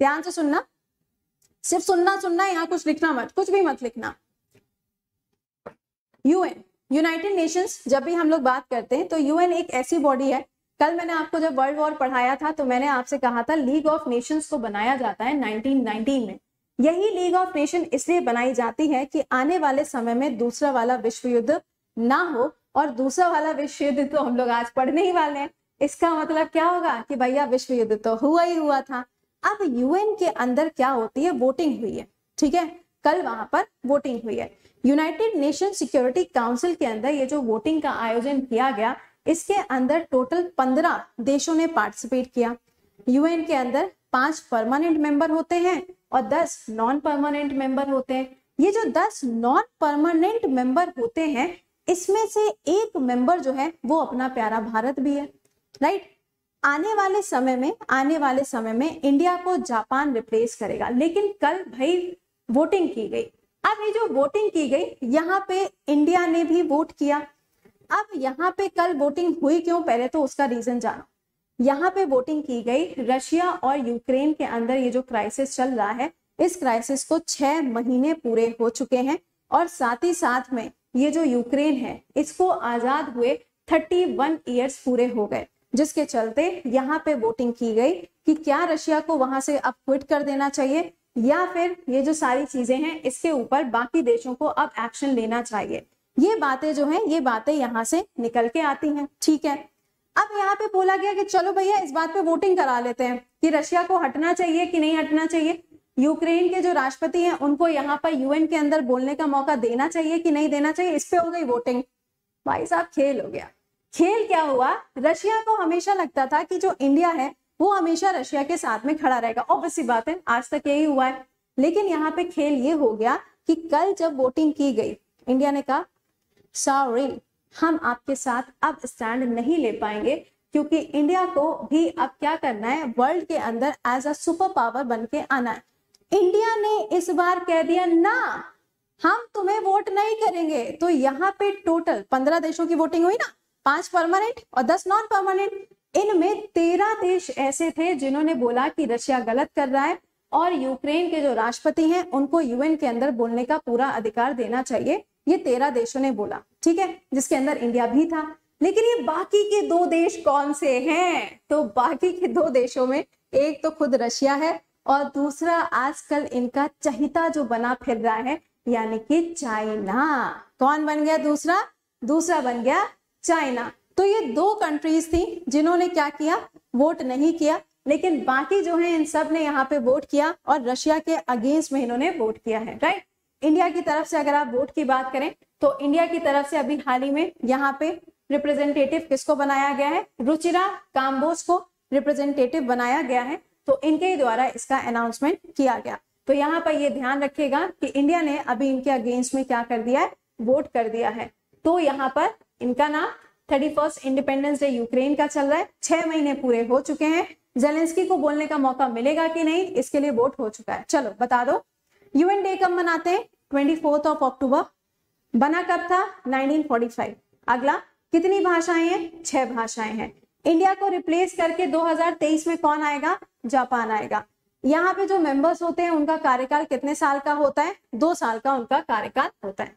ध्यान से सुनना, सिर्फ सुनना सुनना, यहाँ कुछ लिखना मत, कुछ भी मत लिखना। यूएन, यूनाइटेड नेशंस, जब भी हम लोग बात करते हैं तो यूएन एक ऐसी बॉडी है, कल मैंने आपको जब वर्ल्ड वॉर पढ़ाया था तो मैंने आपसे कहा था लीग ऑफ नेशंस को बनाया जाता है 1919 में। यही लीग ऑफ नेशन इसलिए बनाई जाती है कि आने वाले समय में दूसरा वाला विश्व युद्ध ना हो, और दूसरा वाला विश्व युद्ध तो हम लोग आज पढ़ने ही वाले हैं। इसका मतलब क्या होगा कि भैया विश्व युद्ध तो हुआ ही हुआ था। अब यूएन के अंदर क्या होती है, वोटिंग हुई है, ठीक है, कल वहां पर वोटिंग हुई है। यूनाइटेड नेशन सिक्योरिटी काउंसिल के अंदर ये जो वोटिंग का आयोजन किया गया, इसके अंदर टोटल 15 देशों ने पार्टिसिपेट किया। यूएन के अंदर 5 परमानेंट मेंबर होते हैं और 10 नॉन परमानेंट मेंबर होते हैं। ये जो 10 नॉन परमानेंट मेंबर होते हैं, इसमें से एक मेंबर जो है वो अपना प्यारा भारत भी है, राइट। आने वाले समय में इंडिया को जापान रिप्लेस करेगा। लेकिन कल भाई वोटिंग की गई। अब ये जो वोटिंग की गई, यहाँ पे इंडिया ने भी वोट किया। अब यहाँ पे कल वोटिंग हुई क्यों, पहले तो उसका रीजन जानो। यहाँ पे वोटिंग की गई, रशिया और यूक्रेन के अंदर ये जो क्राइसिस चल रहा है, इस क्राइसिस को 6 महीने पूरे हो चुके हैं, और साथ ही साथ में ये जो यूक्रेन है इसको आजाद हुए 31 ईयर्स पूरे हो गए, जिसके चलते यहाँ पे वोटिंग की गई कि क्या रशिया को वहां से अब क्विट कर देना चाहिए, या फिर ये जो सारी चीजें हैं इसके ऊपर बाकी देशों को अब एक्शन लेना चाहिए। ये बातें जो हैं, ये बातें यहाँ से निकल के आती हैं, ठीक है। अब यहाँ पे बोला गया कि चलो भैया इस बात पे वोटिंग करा लेते हैं कि रशिया को हटना चाहिए कि नहीं हटना चाहिए। यूक्रेन के जो राष्ट्रपति हैं उनको यहाँ पर यूएन के अंदर बोलने का मौका देना चाहिए कि नहीं देना चाहिए, इस पे हो गई वोटिंग। भाई साहब खेल हो गया। खेल क्या हुआ, रशिया को हमेशा लगता था कि जो इंडिया है वो हमेशा रशिया के साथ में खड़ा रहेगा, ऑब्वियस सी बात है, आज तक यही हुआ है। लेकिन यहाँ पे खेल ये हो गया कि कल जब वोटिंग की गई, इंडिया ने कहा सॉरी, हम आपके साथ अब स्टैंड नहीं ले पाएंगे, क्योंकि इंडिया को भी अब क्या करना है, वर्ल्ड के अंदर एज अ सुपर पावर बन के आना है। इंडिया ने इस बार कह दिया ना, हम तुम्हें वोट नहीं करेंगे। तो यहाँ पे टोटल 15 देशों की वोटिंग हुई ना, 5 परमानेंट और 10 नॉन परमानेंट। इनमें 13 देश ऐसे थे जिन्होंने बोला कि रशिया गलत कर रहा है, और यूक्रेन के जो राष्ट्रपति हैं उनको यूएन के अंदर बोलने का पूरा अधिकार देना चाहिए। ये 13 देशों ने बोला, ठीक है, जिसके अंदर इंडिया भी था। लेकिन ये बाकी के 2 देश कौन से हैं, तो बाकी के 2 देशों में एक तो खुद रशिया है, और दूसरा आजकल इनका चहिता जो बना फिर रहा है, यानी कि चाइना। कौन बन गया दूसरा? दूसरा बन गया चाइना। तो ये 2 कंट्रीज थी जिन्होंने क्या किया, वोट नहीं किया। लेकिन बाकी जो है इन सब ने यहाँ पे वोट किया, और रशिया के अगेंस्ट में इन्होंने वोट किया है, राइट। इंडिया की तरफ से अगर आप वोट की बात करें तो इंडिया की तरफ से अभी हाल ही में यहाँ पे रिप्रेजेंटेटिव किसको बनाया गया है, रुचिरा काम्बोज को रिप्रेजेंटेटिव बनाया गया है। तो इनके द्वारा इसका अनाउंसमेंट किया गया। तो यहाँ पर ये ध्यान रखिएगा कि इंडिया ने अभी इनके अगेंस्ट में क्या कर दिया है, वोट कर दिया है। तो यहाँ पर इनका नाम 31 इंडिपेंडेंस डे यूक्रेन का चल रहा है। 6 महीने पूरे हो चुके हैं। जेलेंस्की को बोलने का मौका मिलेगा कि नहीं, इसके लिए वोट हो चुका है। चलो बता दो, यूएन डे कब मनाते हैं? 24 अक्टूबर। बना कब था? 1945। अगला, कितनी भाषाएं हैं? 6 भाषाएं हैं। इंडिया को रिप्लेस करके 2023 में कौन आएगा? जापान आएगा। यहाँ पे जो मेंबर्स होते हैं उनका कार्यकाल कितने साल का होता है? 2 साल का उनका कार्यकाल होता है।